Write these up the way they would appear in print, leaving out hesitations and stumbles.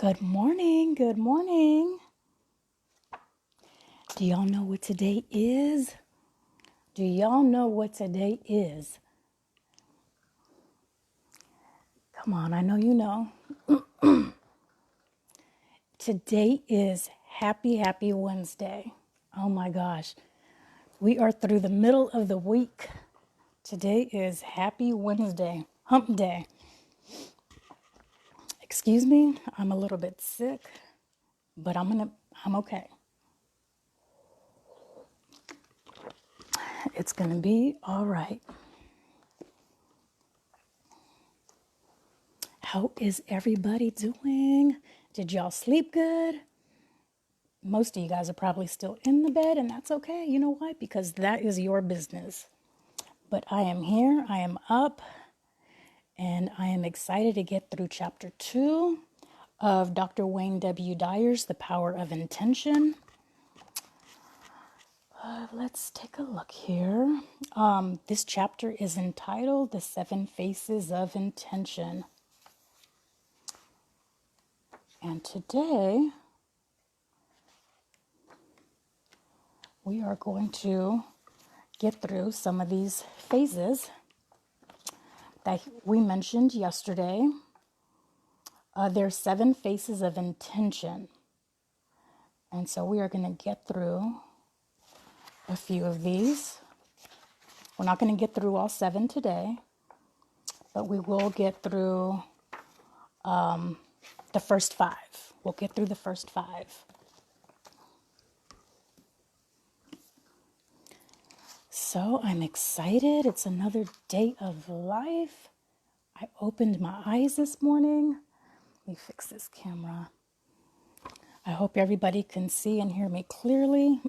Good morning. Good morning. Do y'all know what today is? Do y'all know what today is? Come on, I know you know. Today is Happy Wednesday. Oh my gosh. We are through the middle of the week. Today is Happy Wednesday, hump day. Excuse me, I'm a little bit sick, but I'm okay. It's gonna be all right. How is everybody doing? Did y'all sleep good? Most of you guys are probably still in the bed, and that's okay. You know why? Because that is your business. But I am here, I am up, and I am excited to get through chapter 2 of Dr. Wayne W. Dyer's The Power of Intention. Let's take a look here. This chapter is entitled The 7 Faces of Intention. And today we are going to get through some of these phases that we mentioned yesterday. There's 7 faces of intention. And so we are going to get through a few of these. We're not going to get through all 7 today, but we will get through the first 5. We'll get through the first 5. So I'm excited. It's another day of life. I opened my eyes this morning. Let me fix this camera. I hope everybody can see and hear me clearly.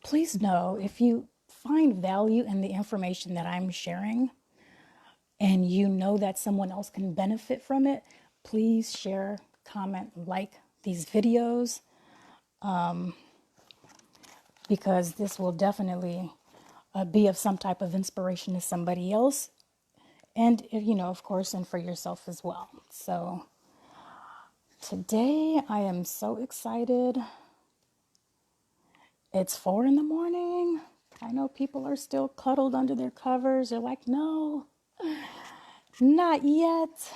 Please know if you find value in the information that I'm sharing and you know that someone else can benefit from it, please share, comment, like these videos, because this will definitely be of some type of inspiration to somebody else. And, of course, and for yourself as well. So today I am so excited. It's 4 in the morning. I know people are still cuddled under their covers. They're like, no, not yet.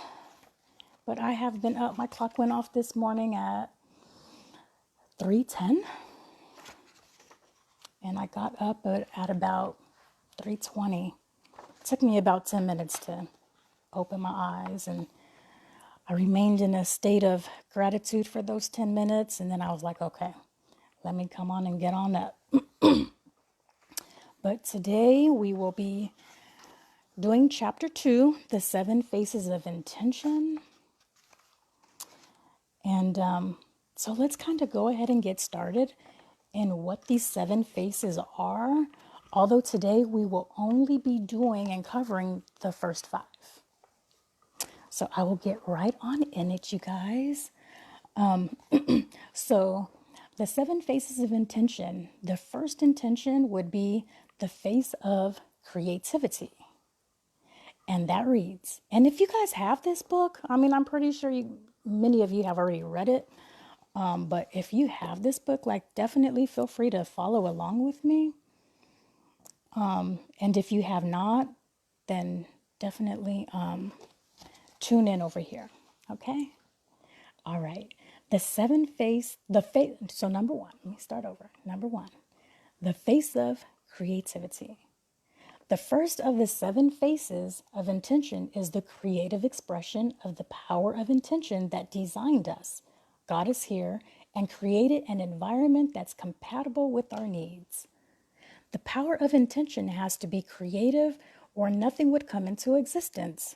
But I have been up. My clock went off this morning at 3:10. And I got up at about 3:20. It took me about 10 minutes to open my eyes. And I remained in a state of gratitude for those 10 minutes. And then I was like, okay, let me come on and get on up. But today we will be doing chapter 2, The 7 Faces of Intention. And so let's kind of go ahead and get started in what these 7 faces are. Although today we will only be doing and covering the first 5. So I will get right on in it, you guys. So the 7 faces of intention. The first intention would be the face of creativity. And that reads, and if you guys have this book, I'm pretty sure many of you have already read it. But if you have this book, definitely feel free to follow along with me. And if you have not, then definitely tune in over here. Okay? All right. So number 1, let me start over. Number 1, the face of creativity. The first of the 7 faces of intention is the creative expression of the power of intention that designed us, got us here, and created an environment that's compatible with our needs. The power of intention has to be creative or nothing would come into existence.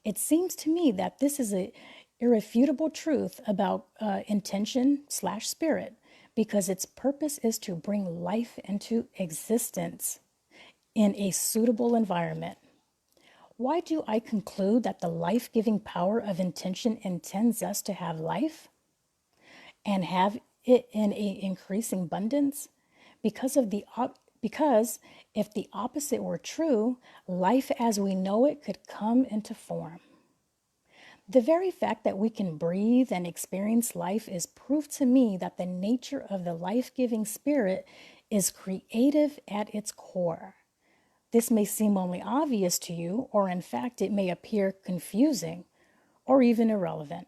It seems to me that this is an irrefutable truth about intention/spirit, because its purpose is to bring life into existence in a suitable environment. Why do I conclude that the life-giving power of intention intends us to have life and have it in an increasing abundance? Because Because if the opposite were true, life as we know it could come into form. The very fact that we can breathe and experience life is proof to me that the nature of the life-giving spirit is creative at its core. This may seem only obvious to you, or in fact, it may appear confusing or even irrelevant.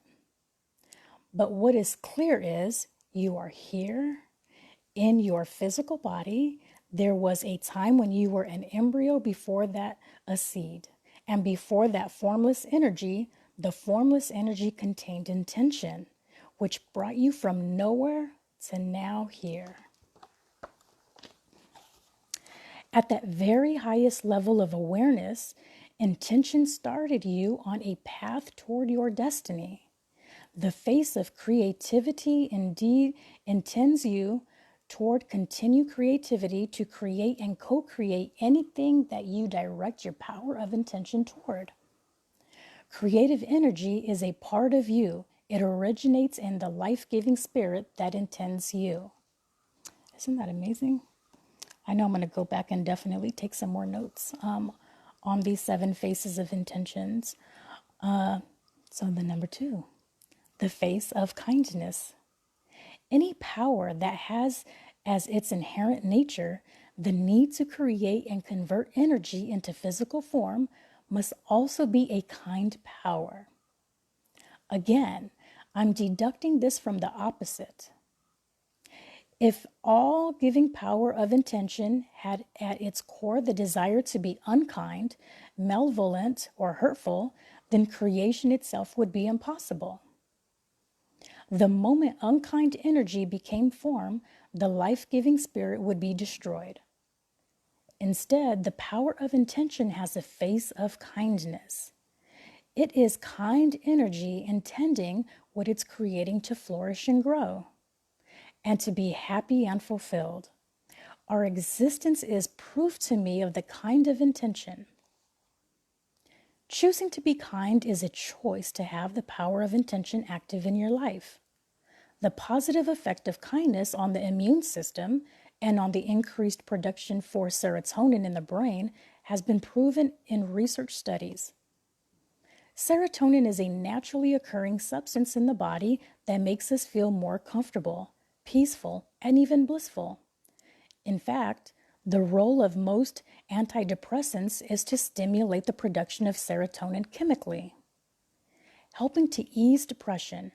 But what is clear is you are here in your physical body. There was a time when you were an embryo, before that, a seed. And before that formless energy, the formless energy contained intention, which brought you from nowhere to now here. At that very highest level of awareness, intention started you on a path toward your destiny. The face of creativity indeed intends you toward continued creativity to create and co-create anything that you direct your power of intention toward. Creative energy is a part of you. It originates in the life-giving spirit that intends you. Isn't that amazing? I know I'm going to go back and definitely take some more notes on these 7 faces of intentions. So the number 2, the face of kindness. Any power that has as its inherent nature the need to create and convert energy into physical form must also be a kind power. Again, I'm deducting this from the opposite. If all giving power of intention had at its core the desire to be unkind, malevolent, or hurtful, then creation itself would be impossible. The moment unkind energy became form, the life-giving spirit would be destroyed. Instead, the power of intention has a face of kindness. It is kind energy intending what it's creating to flourish and grow, and to be happy and fulfilled. Our existence is proof to me of the kind of intention. Choosing to be kind is a choice to have the power of intention active in your life. The positive effect of kindness on the immune system and on the increased production for serotonin in the brain has been proven in research studies. Serotonin is a naturally occurring substance in the body that makes us feel more comfortable, peaceful, and even blissful. In fact, the role of most antidepressants is to stimulate the production of serotonin chemically. Helping to ease depression,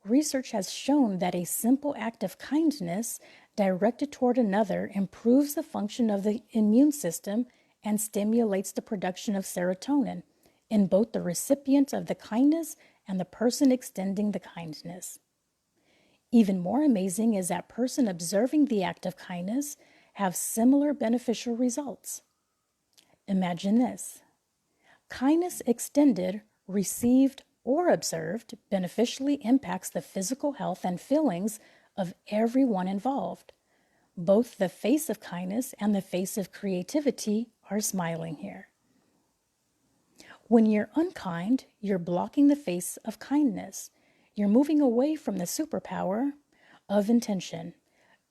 research has shown that a simple act of kindness directed toward another improves the function of the immune system and stimulates the production of serotonin in both the recipient of the kindness and the person extending the kindness. Even more amazing is that person observing the act of kindness have similar beneficial results. Imagine this. Kindness extended, received, or observed beneficially impacts the physical health and feelings of everyone involved. Both the face of kindness and the face of creativity are smiling here. When you're unkind, you're blocking the face of kindness. You're moving away from the superpower of intention,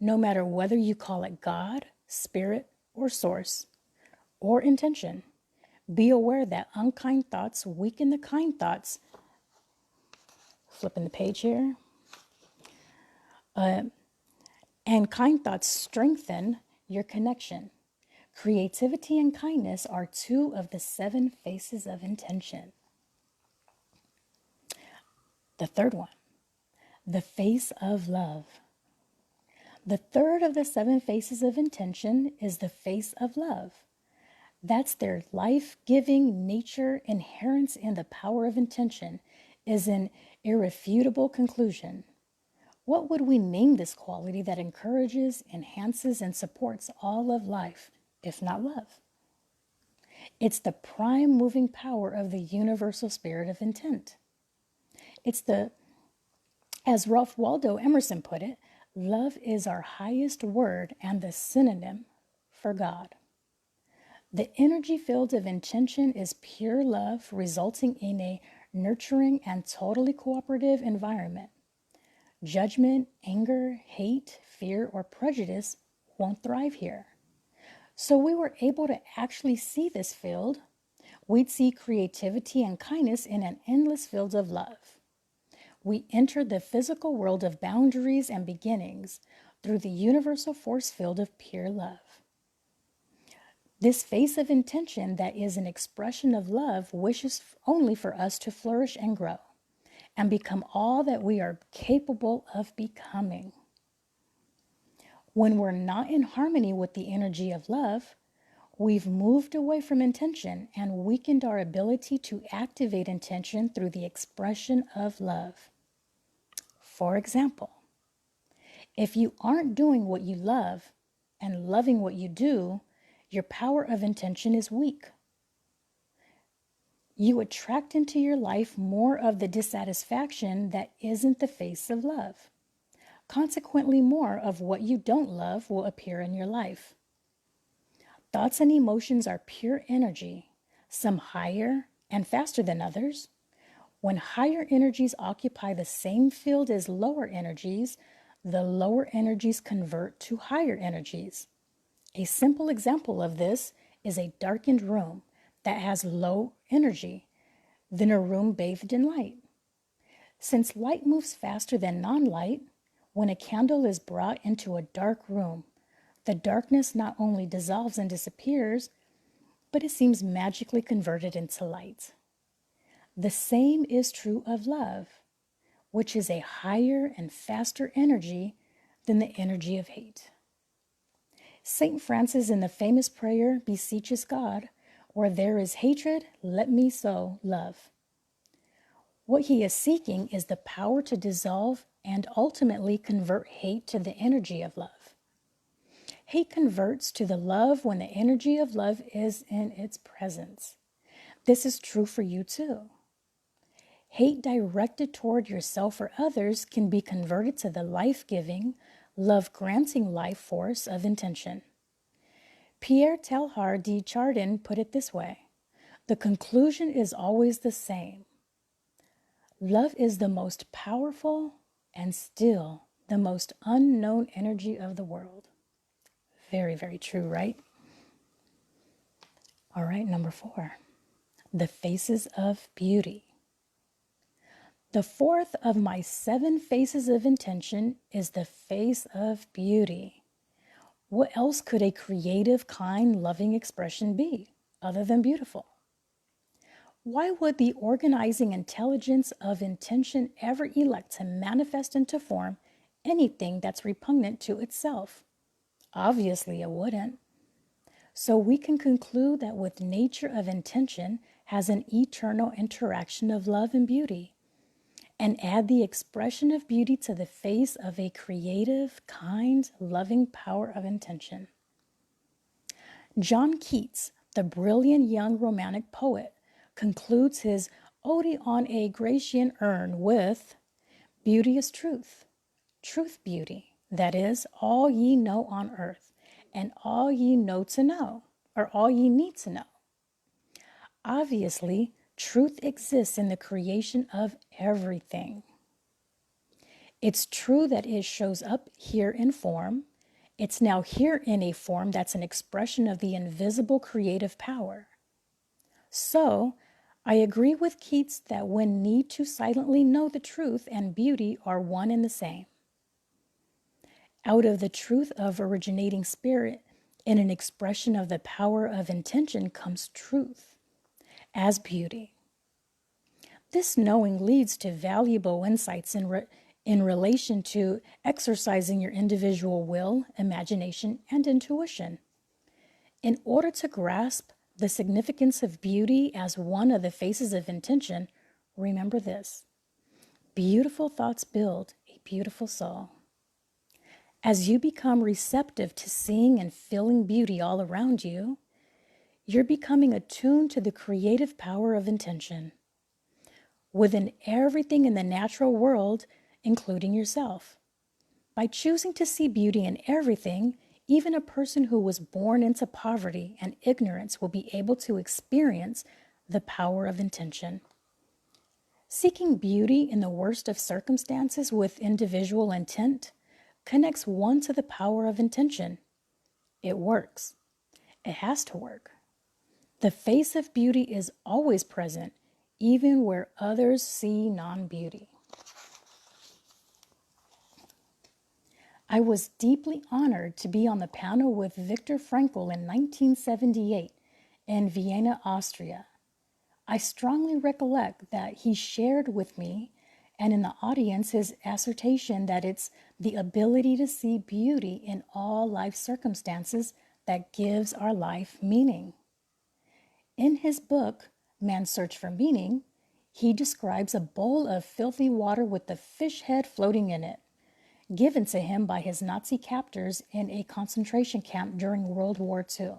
no matter whether you call it God, Spirit, or Source, or intention. Be aware that unkind thoughts weaken the kind thoughts. Flipping the page here. And kind thoughts strengthen your connection. Creativity and kindness are 2 of the 7 faces of intention. The third one, the face of love. The third of the 7 faces of intention is the face of love. That's their life-giving nature. Inherent in the power of intention is an irrefutable conclusion. What would we name this quality that encourages, enhances, and supports all of life, if not love? It's the prime moving power of the universal spirit of intent. As Ralph Waldo Emerson put it, love is our highest word and the synonym for God. The energy field of intention is pure love, resulting in a nurturing and totally cooperative environment. Judgment, anger, hate, fear, or prejudice won't thrive here. So we were able to actually see this field. We'd see creativity and kindness in an endless field of love. We entered the physical world of boundaries and beginnings through the universal force field of pure love. This face of intention that is an expression of love wishes only for us to flourish and grow and become all that we are capable of becoming. When we're not in harmony with the energy of love, we've moved away from intention and weakened our ability to activate intention through the expression of love. For example, if you aren't doing what you love and loving what you do, your power of intention is weak. You attract into your life more of the dissatisfaction that isn't the face of love. Consequently, more of what you don't love will appear in your life. Thoughts and emotions are pure energy, some higher and faster than others. When higher energies occupy the same field as lower energies, the lower energies convert to higher energies. A simple example of this is a darkened room that has low energy than a room bathed in light. Since light moves faster than non-light, when a candle is brought into a dark room, the darkness not only dissolves and disappears, but it seems magically converted into light. The same is true of love, which is a higher and faster energy than the energy of hate. St. Francis in the famous prayer beseeches God, "Where there is hatred, let me sow love." What he is seeking is the power to dissolve and ultimately convert hate to the energy of love. Hate converts to the love when the energy of love is in its presence. This is true for you too. Hate directed toward yourself or others can be converted to the life-giving, love-granting life force of intention. Pierre Teilhard de Chardin put it this way: the conclusion is always the same. Love is the most powerful and still the most unknown energy of the world. Very, very true, right? All right, number 4, the faces of beauty. The fourth of my 7 faces of intention is the face of beauty. What else could a creative, kind, loving expression be other than beautiful? Why would the organizing intelligence of intention ever elect to manifest into form anything that's repugnant to itself? Obviously, it wouldn't. So we can conclude that with nature of intention has an eternal interaction of love and beauty, and add the expression of beauty to the face of a creative, kind, loving power of intention. John Keats, the brilliant young romantic poet, concludes his Ode on a Grecian Urn with, "Beauty is truth, truth beauty, that is, all ye know on earth, and all ye know to know, or all ye need to know." Obviously, truth exists in the creation of everything. It's true that it shows up here in form. It's now here in a form that's an expression of the invisible creative power. So, I agree with Keats that when need to silently know the truth and beauty are one and the same. Out of the truth of originating spirit, in an expression of the power of intention comes truth as beauty. This knowing leads to valuable insights in relation to exercising your individual will, imagination, and intuition. In order to grasp the significance of beauty as one of the faces of intention, remember this: beautiful thoughts build a beautiful soul. As you become receptive to seeing and feeling beauty all around you, you're becoming attuned to the creative power of intention within everything in the natural world, including yourself. By choosing to see beauty in everything, even a person who was born into poverty and ignorance will be able to experience the power of intention. Seeking beauty in the worst of circumstances with individual intent connects one to the power of intention. It works. It has to work. The face of beauty is always present, even where others see non-beauty. I was deeply honored to be on the panel with Viktor Frankl in 1978 in Vienna, Austria. I strongly recollect that he shared with me and in the audience his assertion that it's the ability to see beauty in all life circumstances that gives our life meaning. In his book, Man's Search for Meaning, he describes a bowl of filthy water with the fish head floating in it, given to him by his Nazi captors in a concentration camp during World War II.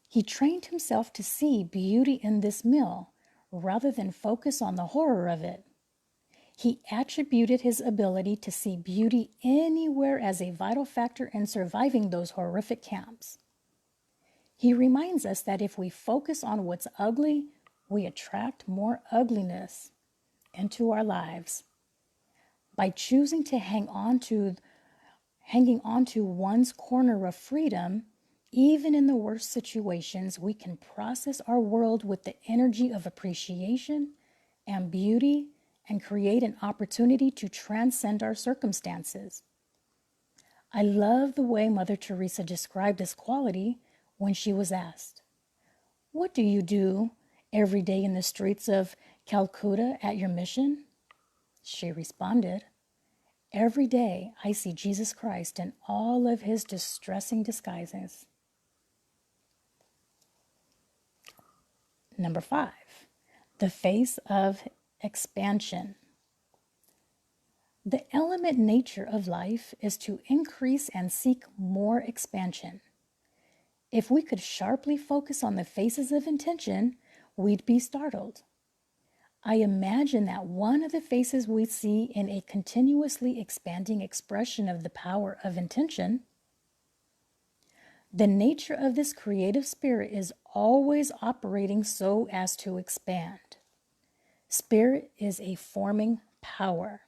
He trained himself to see beauty in this meal rather than focus on the horror of it. He attributed his ability to see beauty anywhere as a vital factor in surviving those horrific camps. He reminds us that if we focus on what's ugly, we attract more ugliness into our lives. By choosing to hanging on to one's corner of freedom, even in the worst situations, we can process our world with the energy of appreciation and beauty and create an opportunity to transcend our circumstances. I love the way Mother Teresa described this quality when she was asked, "What do you do every day in the streets of Calcutta at your mission?" She responded, "Every day I see Jesus Christ in all of his distressing disguises." Number 5, the face of expansion. The element nature of life is to increase and seek more expansion. If we could sharply focus on the faces of intention, we'd be startled. I imagine that one of the faces we see in a continuously expanding expression of the power of intention, the nature of this creative spirit is always operating so as to expand. Spirit is a forming power.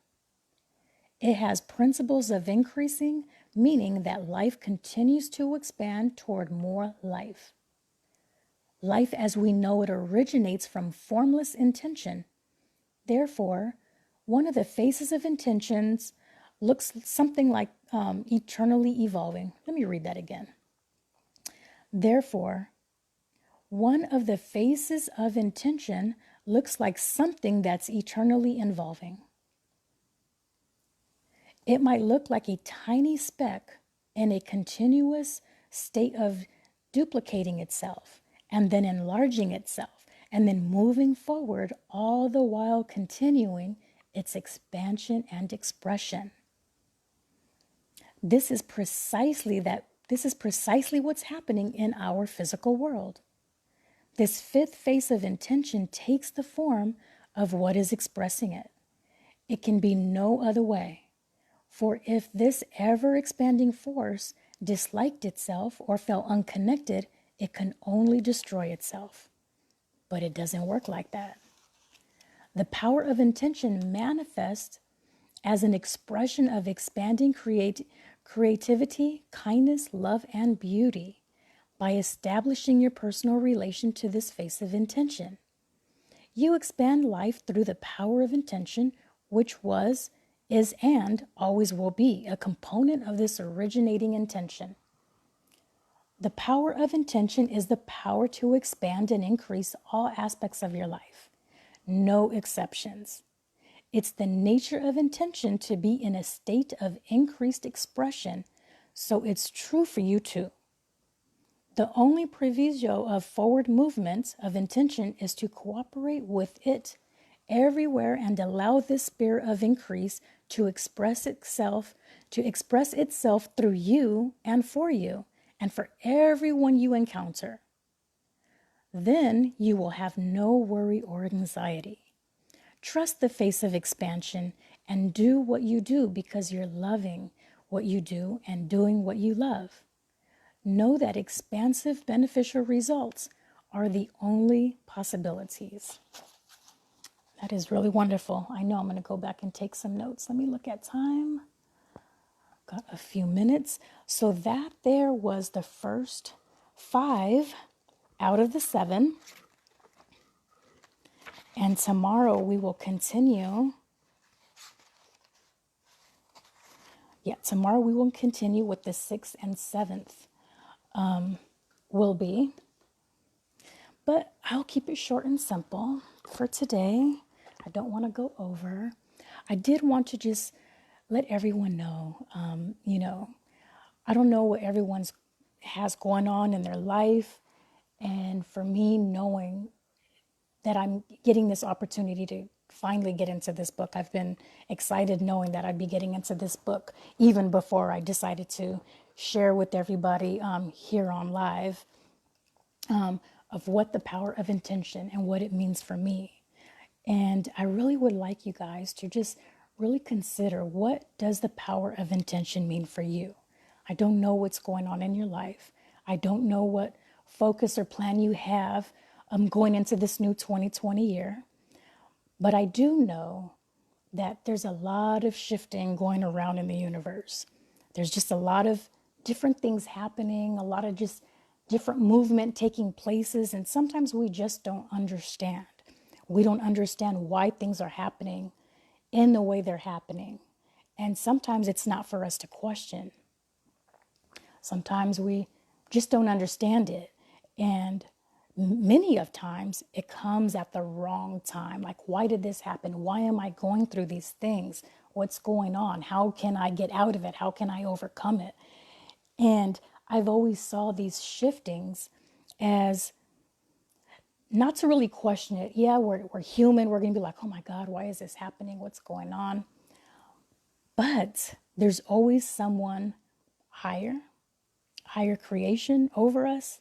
It has principles of increasing, meaning that life continues to expand toward more life. Life as we know it originates from formless intention. Therefore, one of the faces of intentions looks something like eternally evolving. Let me read that again. Therefore, one of the faces of intention looks like something that's eternally evolving. It might look like a tiny speck in a continuous state of duplicating itself and then enlarging itself and then moving forward, all the while continuing its expansion and expression. This is precisely what's happening in our physical world. This fifth face of intention takes the form of what is expressing it. It can be no other way. For if this ever-expanding force disliked itself or felt unconnected, it can only destroy itself. But it doesn't work like that. The power of intention manifests as an expression of expanding creativity, kindness, love, and beauty by establishing your personal relation to this face of intention. You expand life through the power of intention, which was, is, and always will be a component of this originating intention. The power of intention is the power to expand and increase all aspects of your life. No exceptions. It's the nature of intention to be in a state of increased expression, so it's true for you too. The only proviso of forward movement of intention is to cooperate with it everywhere and allow this spirit of increase to express itself through you and for everyone you encounter. Then you will have no worry or anxiety. Trust the face of expansion and do what you do because you're loving what you do and doing what you love. Know that expansive, beneficial results are the only possibilities. That is really wonderful. I know I'm going to go back and take some notes. Let me look at time. Got a few minutes. So that there was the first 5 out of the 7. And tomorrow we will continue. Yeah, tomorrow we will continue with the 6th and 7th will be. But I'll keep it short and simple for today. I don't want to go over. I did want to just let everyone know, I don't know what everyone's has going on in their life. And for me, knowing that I'm getting this opportunity to finally get into this book, I've been excited knowing that I'd be getting into this book even before I decided to share with everybody here on live of what the power of intention and what it means for me. And I really would like you guys to just really consider, what does the power of intention mean for you? I don't know what's going on in your life. I don't know what focus or plan you have going into this new 2020 year. But I do know that there's a lot of shifting going around in the universe. There's just a lot of different things happening, a lot of just different movement taking places, and sometimes we just don't understand. We don't understand why things are happening in the way they're happening. And sometimes it's not for us to question. Sometimes we just don't understand it. And many of times it comes at the wrong time. Like, why did this happen? Why am I going through these things? What's going on? How can I get out of it? How can I overcome it? And I've always saw these shiftings as not to really question it. Yeah, we're human. We're going to be like, oh my God, why is this happening? What's going on? But there's always someone higher creation over us,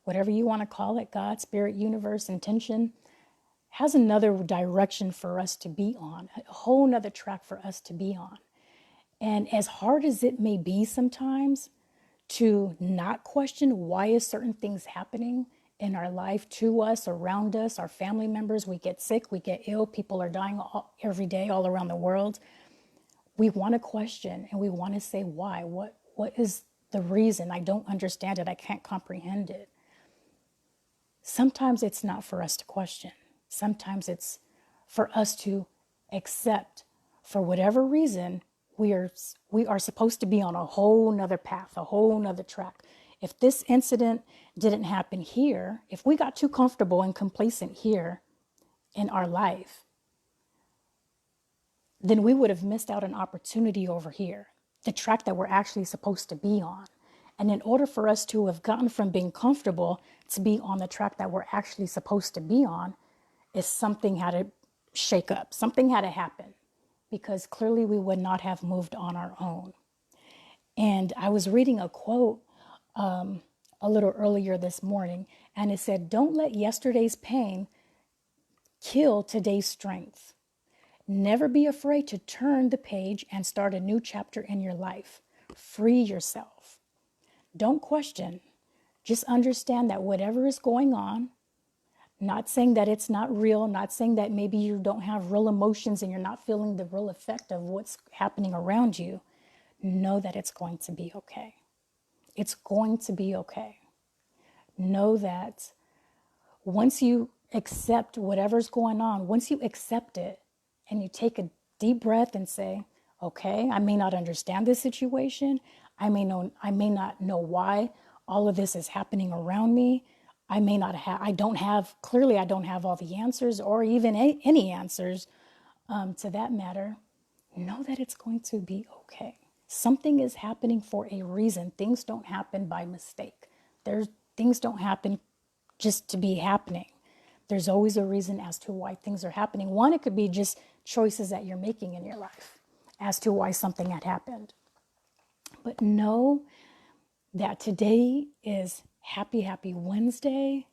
whatever you want to call it, God, spirit, universe, intention, has another direction for us to be on, a whole nother track for us to be on. And as hard as it may be sometimes to not question why is certain things happening in our life, to us, around us, our family members, we get sick, we get ill, people are dying every day all around the world. We want to question and we want to say why. What is the reason? I don't understand it. I can't comprehend it. Sometimes it's not for us to question. Sometimes it's for us to accept, for whatever reason, we are supposed to be on a whole nother path, a whole nother track. If this incident didn't happen here, if we got too comfortable and complacent here in our life, then we would have missed out an opportunity over here, the track that we're actually supposed to be on. And in order for us to have gotten from being comfortable to be on the track that we're actually supposed to be on, is something had to shake up, something had to happen, because clearly we would not have moved on our own. And I was reading a quote a little earlier this morning, and it said, "Don't let yesterday's pain kill today's strength. Never be afraid to turn the page and start a new chapter in your life. Free yourself. Don't question. Just understand that whatever is going on, not saying that it's not real, not saying that maybe you don't have real emotions and you're not feeling the real effect of what's happening around you, know that it's going to be okay. It's going to be okay. Know that once you accept whatever's going on, once you accept it and you take a deep breath and say, okay, I may not understand this situation. I may not know why all of this is happening around me. I don't have all the answers or even any answers to that matter. Know that it's going to be okay. Something is happening for a reason. Things don't happen by mistake. Things don't happen just to be happening. There's always a reason as to why things are happening. One, it could be just choices that you're making in your life as to why something had happened. But know that today is Happy Wednesday.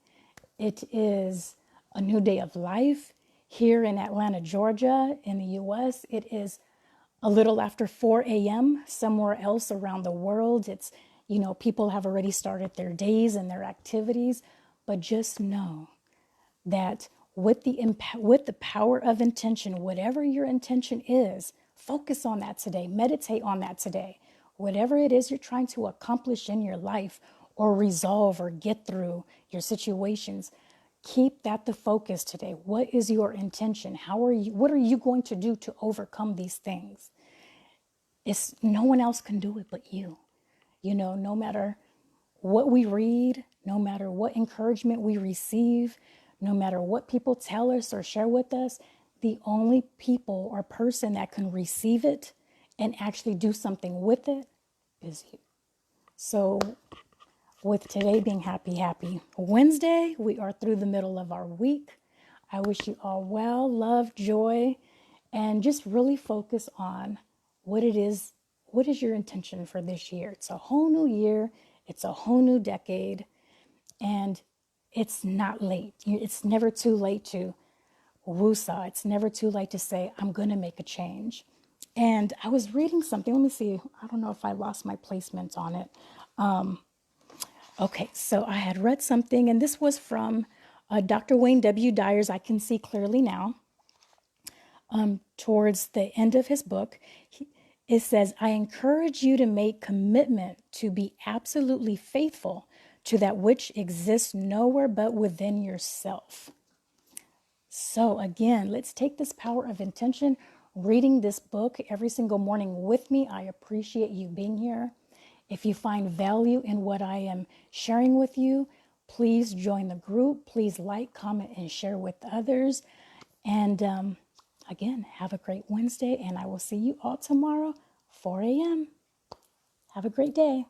It is a new day of life here in Atlanta, Georgia, in the U.S. It is a little after 4 a.m. somewhere else around the world. It's, people have already started their days and their activities, but just know that with the power of intention, whatever your intention is, focus on that today. Meditate on that today. Whatever it is you're trying to accomplish in your life, or resolve or get through your situations. Keep that the focus today. What is your intention? What are you going to do to overcome these things? It's no one else can do it but you. No matter what we read, no matter what encouragement we receive, no matter what people tell us or share with us, the only people or person that can receive it and actually do something with it is you. So, with today being Happy Wednesday, we are through the middle of our week. I wish you all well, love, joy, and just really focus on what it is. What is your intention for this year? It's a whole new year. It's a whole new decade. And it's not late. It's never too late to woosah. It's never too late to say, I'm going to make a change. And I was reading something. Let me see. I don't know if I lost my placements on it. Okay, so I had read something, and this was from Dr. Wayne W. Dyer's I Can See Clearly Now. Towards the end of his book, it says, I encourage you to make commitment to be absolutely faithful to that which exists nowhere but within yourself. So again, let's take this power of intention, reading this book every single morning with me. I appreciate you being here. If you find value in what I am sharing with you, please join the group. Please like, comment, and share with others. And again, have a great Wednesday, and I will see you all tomorrow, 4 a.m. Have a great day.